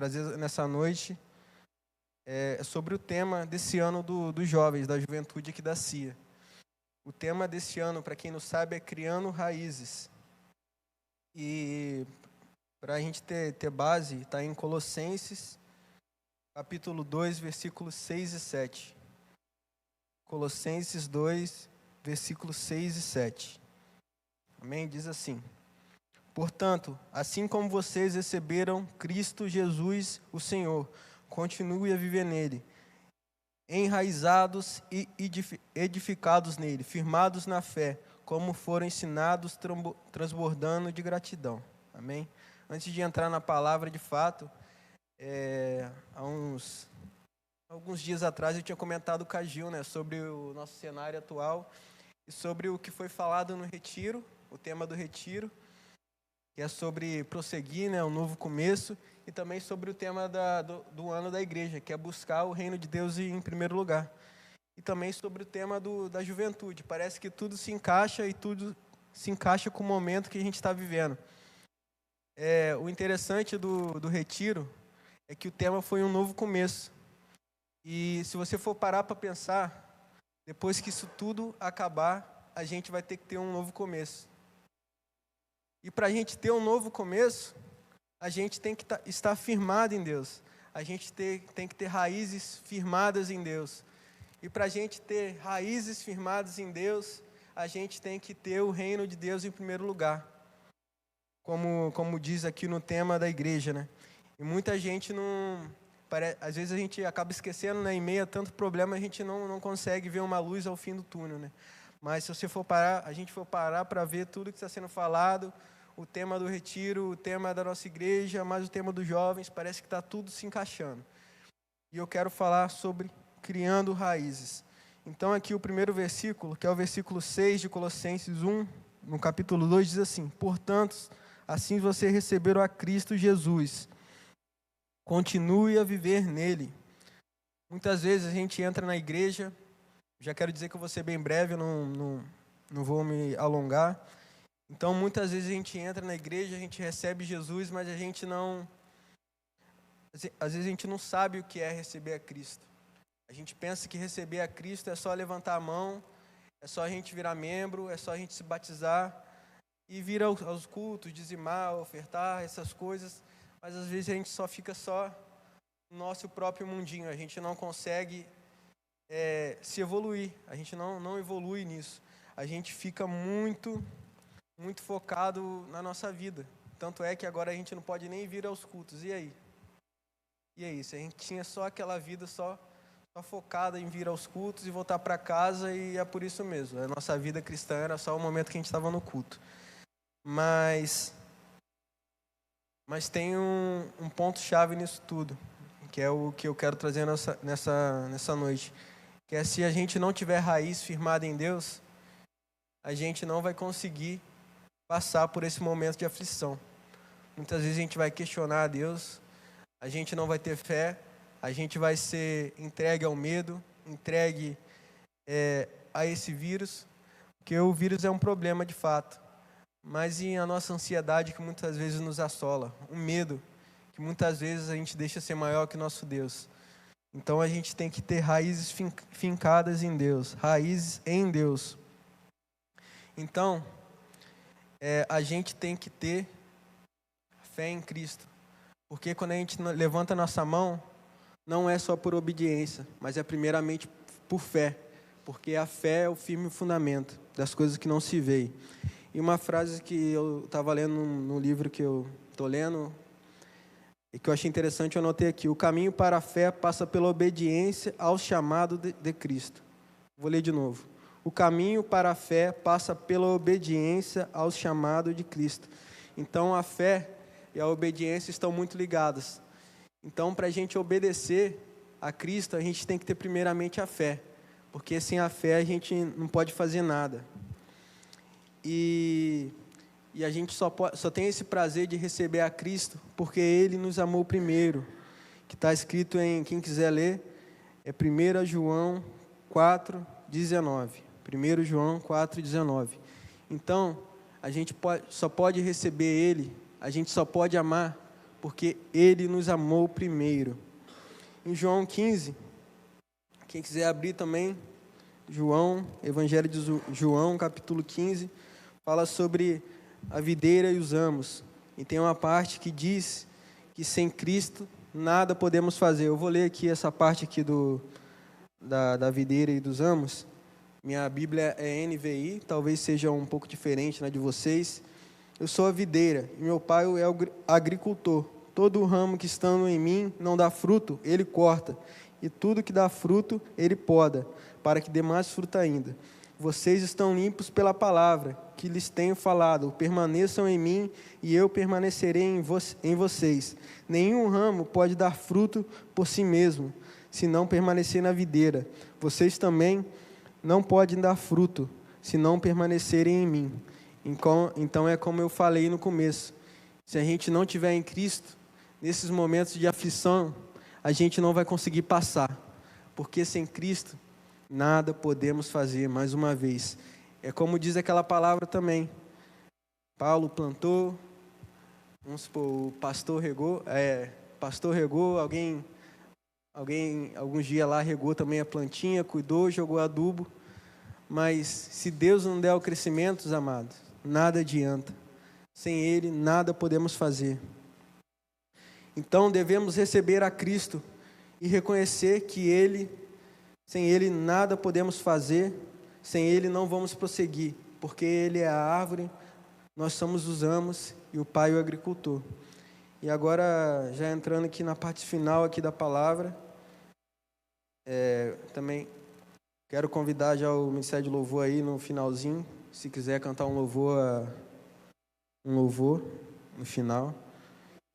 trazer nessa noite é sobre o tema desse ano dos jovens, da juventude aqui da CIA. O tema desse ano, para quem não sabe, é Criando Raízes. E para a gente ter base, está em Colossenses, capítulo 2, versículos 6 e 7. Colossenses 2, versículos 6 e 7. Amém? Diz assim: portanto, assim como vocês receberam Cristo Jesus, o Senhor, continue a viver nele, enraizados e edificados nele, firmados na fé, como foram ensinados, transbordando de gratidão. Amém? Antes de entrar na palavra de fato, há alguns dias atrás eu tinha comentado com a Gil, sobre o nosso cenário atual e sobre o que foi falado no retiro, o tema do retiro, que é sobre prosseguir, um novo começo, e também sobre o tema do ano da igreja, que é buscar o reino de Deus em primeiro lugar. E também sobre o tema da juventude. Parece que tudo se encaixa e tudo se encaixa com o momento que a gente está vivendo. O interessante do retiro é que o tema foi um novo começo. E se você for parar para pensar, depois que isso tudo acabar, a gente vai ter que ter um novo começo. E para a gente ter um novo começo, a gente tem que estar firmado em Deus. A gente tem que ter raízes firmadas em Deus. E para a gente ter raízes firmadas em Deus, a gente tem que ter o reino de Deus em primeiro lugar. Como diz aqui no tema da igreja, E muita gente não... Às vezes a gente acaba esquecendo, em meio a tanto problema, a gente não consegue ver uma luz ao fim do túnel, Mas se a gente for parar para ver tudo que está sendo falado, o tema do retiro, o tema da nossa igreja, mais o tema dos jovens, parece que está tudo se encaixando. E eu quero falar sobre criando raízes. Então aqui o primeiro versículo, que é o versículo 6 de Colossenses 1, no capítulo 2, diz assim: portanto, assim vocês receberam a Cristo Jesus, continue a viver nele. Muitas vezes a gente entra na igreja, já quero dizer que eu vou ser bem breve, eu não vou me alongar. Então, muitas vezes a gente entra na igreja, a gente recebe Jesus, mas a gente não... Às vezes a gente não sabe o que é receber a Cristo. A gente pensa que receber a Cristo é só levantar a mão, é só a gente virar membro, é só a gente se batizar e vir aos cultos, dizimar, ofertar, essas coisas. Mas às vezes a gente só fica no nosso próprio mundinho, a gente não consegue se evoluir, a gente não evolui nisso. A gente fica muito focado na nossa vida. Tanto é que agora a gente não pode nem vir aos cultos. E aí? E aí? Se a gente tinha só aquela vida só focada em vir aos cultos e voltar para casa, e é por isso mesmo. A nossa vida cristã era só o momento que a gente estava no culto. Mas tem um ponto-chave nisso tudo, que é o que eu quero trazer nessa noite. Que é: se a gente não tiver raiz firmada em Deus, a gente não vai conseguir passar por esse momento de aflição. Muitas vezes a gente vai questionar a Deus, a gente não vai ter fé, a gente vai ser entregue ao medo, entregue a esse vírus, porque o vírus é um problema de fato, mas e a nossa ansiedade que muitas vezes nos assola, o medo que muitas vezes a gente deixa ser maior que o nosso Deus. Então a gente tem que ter raízes fincadas em Deus, raízes em Deus. Então, a gente tem que ter fé em Cristo. Porque quando a gente levanta a nossa mão, não é só por obediência, mas é primeiramente por fé. Porque a fé é o firme fundamento das coisas que não se veem. E uma frase que eu estava lendo no livro que eu estou lendo, e que eu achei interessante, eu anotei aqui: o caminho para a fé passa pela obediência ao chamado de Cristo. Vou ler de novo. O caminho para a fé passa pela obediência ao chamado de Cristo. Então, a fé e a obediência estão muito ligadas. Então, para a gente obedecer a Cristo, a gente tem que ter primeiramente a fé. Porque sem a fé a gente não pode fazer nada. E a gente só tem esse prazer de receber a Cristo porque Ele nos amou primeiro. Que está escrito quem quiser ler, é 1 João 4,19. 1 João 4,19. Então, a gente só pode receber Ele, a gente só pode amar porque Ele nos amou primeiro. Em João 15, quem quiser abrir também, Evangelho de João, capítulo 15, fala sobre a videira e os ramos. E tem uma parte que diz que sem Cristo nada podemos fazer. Eu vou ler aqui essa parte aqui da videira e dos ramos. Minha Bíblia é NVI, talvez seja um pouco diferente na de vocês. Eu sou a videira e meu pai é o agricultor. Todo o ramo que estando em mim não dá fruto, ele corta. E tudo que dá fruto, ele poda, para que dê mais fruto ainda. Vocês estão limpos pela palavra que lhes tenho falado. Permaneçam em mim e eu permanecerei em vocês. Nenhum ramo pode dar fruto por si mesmo, se não permanecer na videira. Vocês também não podem dar fruto, se não permanecerem em mim. Então é como eu falei no começo. Se a gente não estiver em Cristo, nesses momentos de aflição, a gente não vai conseguir passar. Porque sem Cristo, nada podemos fazer, mais uma vez. É como diz aquela palavra também. Paulo plantou, vamos supor, o pastor regou, alguns dias lá regou também a plantinha, cuidou, jogou adubo. Mas se Deus não der o crescimento, amados, nada adianta. Sem Ele, nada podemos fazer. Então devemos receber a Cristo e reconhecer que sem Ele nada podemos fazer, sem Ele não vamos prosseguir, porque Ele é a árvore, nós somos os ramos e o Pai é o agricultor. E agora, já entrando aqui na parte final aqui da palavra, também quero convidar já o Ministério de Louvor aí no finalzinho, se quiser cantar um louvor no final,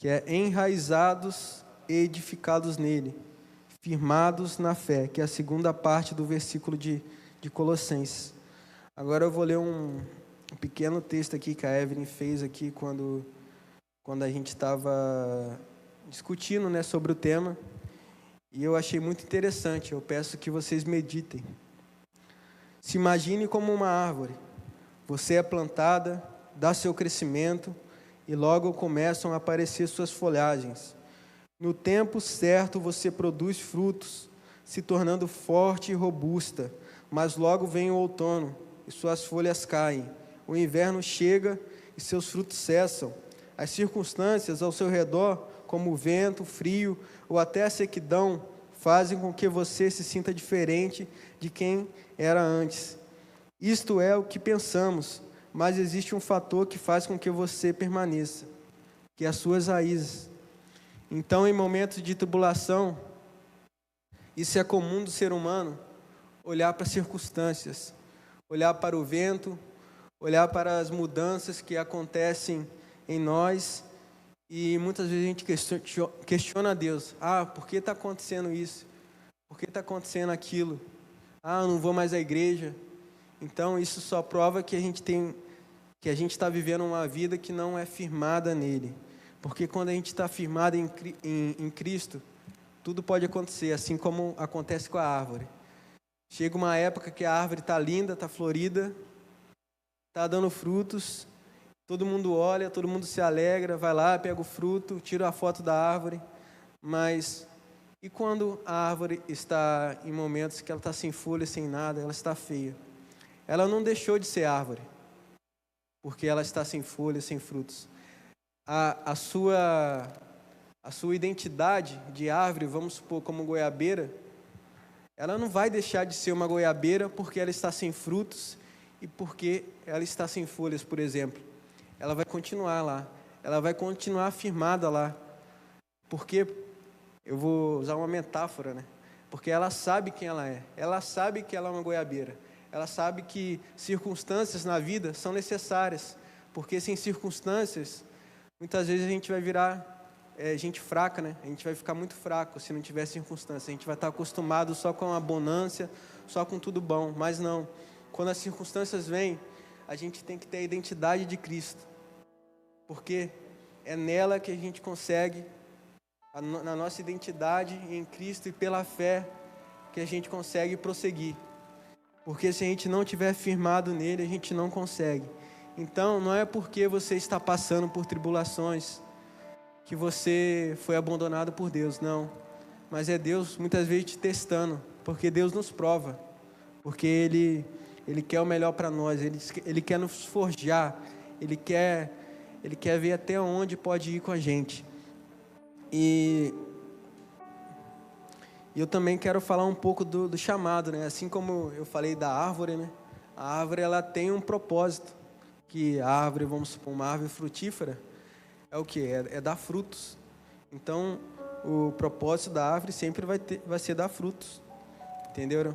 que é enraizados e edificados nele, firmados na fé, que é a segunda parte do versículo de Colossenses. Agora eu vou ler um pequeno texto aqui que a Evelyn fez aqui quando a gente estava discutindo, né, sobre o tema, e eu achei muito interessante. Eu peço que vocês meditem. Se imagine como uma árvore. Você é plantada, dá seu crescimento e logo começam a aparecer suas folhagens. No tempo certo você produz frutos, se tornando forte e robusta, mas logo vem o outono e suas folhas caem. O inverno chega e seus frutos cessam. As circunstâncias ao seu redor, como o vento, o frio ou até a sequidão, fazem com que você se sinta diferente de quem era antes. Isto é o que pensamos, mas existe um fator que faz com que você permaneça, que é as suas raízes. Então, em momentos de tribulação, isso é comum do ser humano, olhar para as circunstâncias, olhar para o vento, olhar para as mudanças que acontecem em nós, e muitas vezes a gente questiona a Deus. Por que está acontecendo isso? Por que está acontecendo aquilo? Eu não vou mais à igreja. Então, isso só prova que a gente está vivendo uma vida que não é firmada nele. Porque quando a gente está firmado em Cristo, tudo pode acontecer, assim como acontece com a árvore. Chega uma época que a árvore está linda, está florida, está dando frutos, todo mundo olha, todo mundo se alegra, vai lá, pega o fruto, tira a foto da árvore, mas e quando a árvore está em momentos que ela está sem folha, sem nada, ela está feia? Ela não deixou de ser árvore, porque ela está sem folha, sem frutos. A sua identidade de árvore, vamos supor, como goiabeira, ela não vai deixar de ser uma goiabeira porque ela está sem frutos e porque ela está sem folhas, por exemplo. Ela vai continuar lá, ela vai continuar firmada lá, porque, eu vou usar uma metáfora, né? Porque ela sabe quem ela é, ela sabe que ela é uma goiabeira, ela sabe que circunstâncias na vida são necessárias, porque sem circunstâncias, muitas vezes a gente vai virar gente fraca, né? A gente vai ficar muito fraco se não tiver circunstância. A gente vai estar acostumado só com a abundância, só com tudo bom. Mas não. Quando as circunstâncias vêm, a gente tem que ter a identidade de Cristo. Porque é nela que a gente consegue, na nossa identidade em Cristo e pela fé, que a gente consegue prosseguir. Porque se a gente não estiver firmado nele, a gente não consegue. Então, não é porque você está passando por tribulações que você foi abandonado por Deus, não. Mas é Deus muitas vezes te testando, porque Deus nos prova, porque Ele quer o melhor para nós, Ele quer nos forjar, Ele quer ver até onde pode ir com a gente. E eu também quero falar um pouco do chamado, né? Assim como eu falei da árvore, né? A árvore, ela tem um propósito, que a árvore, vamos supor, uma árvore frutífera, é o quê? É dar frutos. Então, o propósito da árvore sempre vai ser dar frutos, entenderam?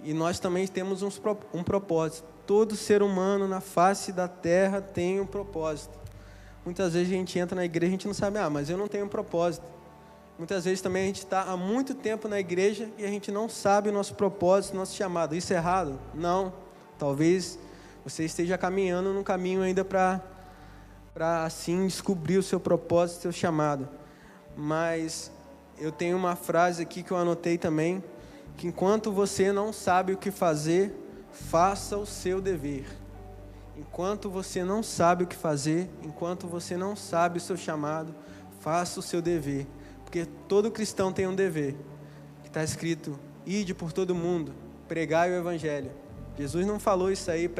E nós também temos um propósito. Todo ser humano na face da terra tem um propósito. Muitas vezes a gente entra na igreja e a gente não sabe, mas eu não tenho um propósito. Muitas vezes também a gente está há muito tempo na igreja e a gente não sabe o nosso propósito, o nosso chamado. Isso é errado? Não. Talvez você esteja caminhando num caminho ainda para assim descobrir o seu propósito, o seu chamado. Mas eu tenho uma frase aqui que eu anotei também, que enquanto você não sabe o que fazer, faça o seu dever. Enquanto você não sabe o que fazer, enquanto você não sabe o seu chamado, faça o seu dever. Porque todo cristão tem um dever, que está escrito: ide por todo mundo, pregai o evangelho. Jesus não falou isso aí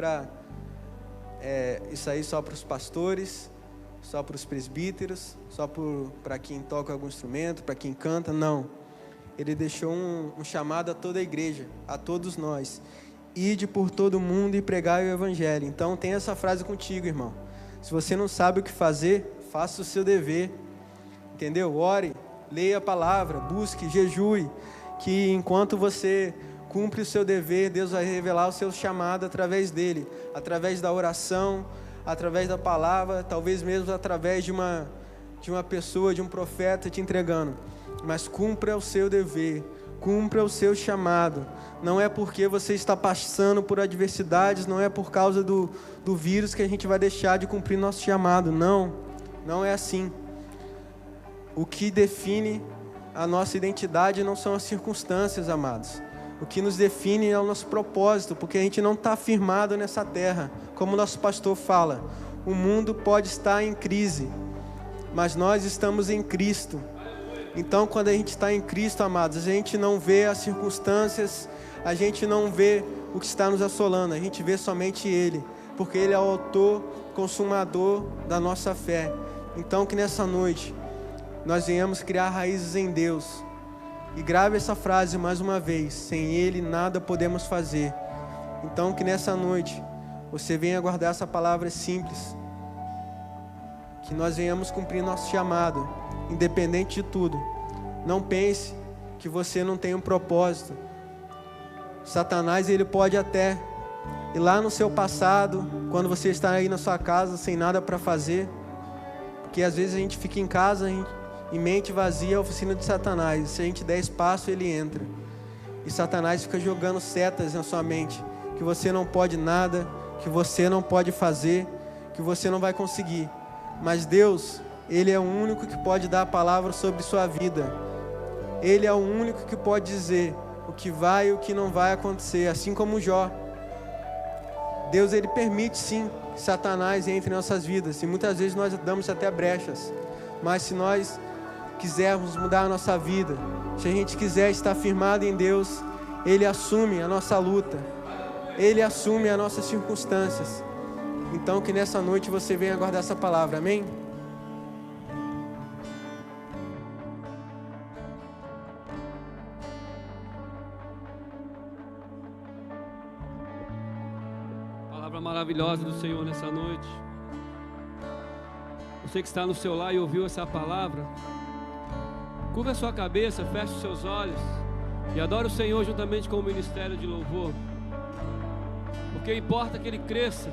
só para os pastores, só para os presbíteros, só para quem toca algum instrumento, para quem canta, não. Ele deixou um chamado a toda a igreja, a todos nós. Ide por todo mundo e pregai o evangelho. Então tem essa frase contigo, irmão. Se você não sabe o que fazer, faça o seu dever, entendeu? Ore, leia a palavra, busque, jejue, que enquanto você cumpre o seu dever, Deus vai revelar o seu chamado através dele, através da oração, através da palavra, talvez mesmo através de uma pessoa, de um profeta te entregando. Mas cumpra o seu dever, cumpra o seu chamado. Não é porque você está passando por adversidades, não é por causa do vírus que a gente vai deixar de cumprir nosso chamado. Não, não é assim. O que define a nossa identidade não são as circunstâncias, amados. O que nos define é o nosso propósito, porque a gente não está firmado nessa terra. Como o nosso pastor fala, o mundo pode estar em crise, mas nós estamos em Cristo. Então, quando a gente está em Cristo, amados, a gente não vê as circunstâncias, a gente não vê o que está nos assolando, a gente vê somente Ele, porque Ele é o autor, consumador da nossa fé. Então, que nessa noite nós venhamos criar raízes em Deus. E grave essa frase mais uma vez: sem Ele nada podemos fazer. Então que nessa noite você venha guardar essa palavra simples, que nós venhamos cumprir nosso chamado, independente de tudo. Não pense que você não tem um propósito. Satanás, ele pode até ir lá no seu passado, quando você está aí na sua casa sem nada para fazer, porque às vezes a gente fica em casa, em mente vazia, a oficina de Satanás. Se a gente der espaço, ele entra. E Satanás fica jogando setas na sua mente, que você não pode nada, que você não pode fazer, que você não vai conseguir. Mas Deus, Ele é o único que pode dar a palavra sobre sua vida. Ele é o único que pode dizer o que vai e o que não vai acontecer, assim como Jó. Deus, Ele permite sim que Satanás entre em nossas vidas, e muitas vezes nós damos até brechas. Mas se nós quisermos mudar a nossa vida, se a gente quiser estar firmado em Deus, Ele assume a nossa luta, Ele assume as nossas circunstâncias. Então que nessa noite você venha guardar essa palavra, amém? Palavra maravilhosa do Senhor nessa noite. Você que está no seu lar e ouviu essa palavra, curva a sua cabeça, feche os seus olhos e adore o Senhor juntamente com o ministério de louvor. Porque importa que Ele cresça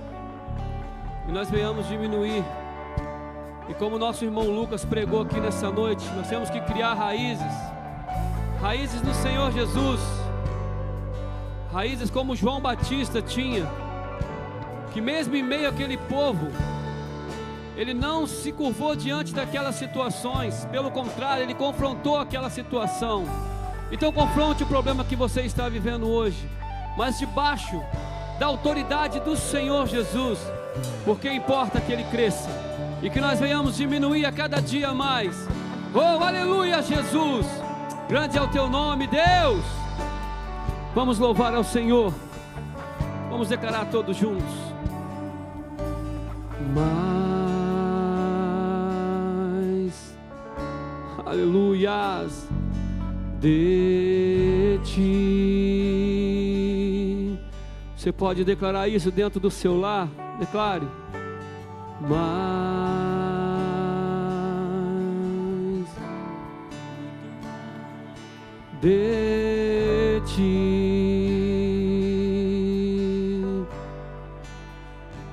e nós venhamos diminuir. E como o nosso irmão Lucas pregou aqui nessa noite, nós temos que criar raízes no Senhor Jesus, raízes como João Batista tinha, que mesmo em meio àquele povo, ele não se curvou diante daquelas situações, pelo contrário, ele confrontou aquela situação. Então confronte o problema que você está vivendo hoje, mas debaixo da autoridade do Senhor Jesus, porque importa que Ele cresça, e que nós venhamos diminuir a cada dia mais. Oh, aleluia, Jesus! Grande é o teu nome, Deus! Vamos louvar ao Senhor. Vamos declarar todos juntos. Mais, aleluias, de ti. Você pode declarar isso dentro do seu lar. Declare. Mais de ti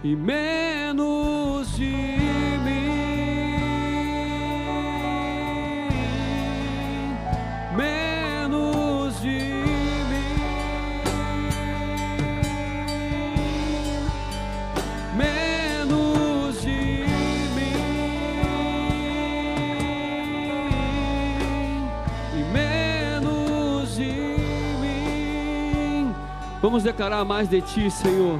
e menos de mim, menos de mim, menos de mim e menos de mim. Vamos declarar mais de ti, Senhor.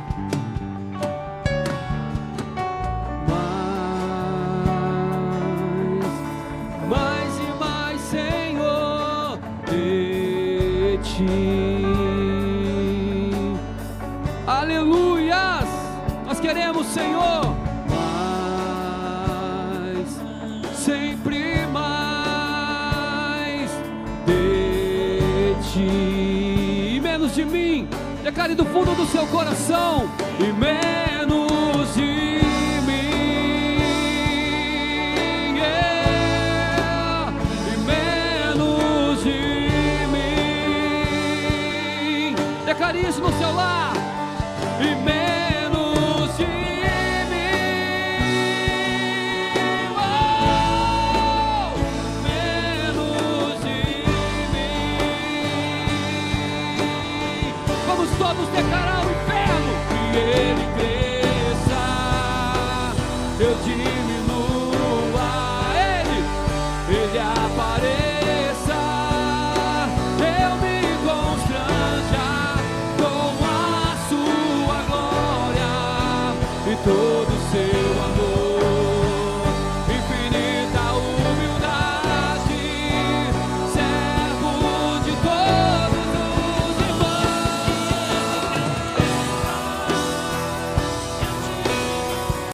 Aleluias, nós queremos, Senhor, mais, sempre mais de ti e menos de mim. Declare do fundo do seu coração e menos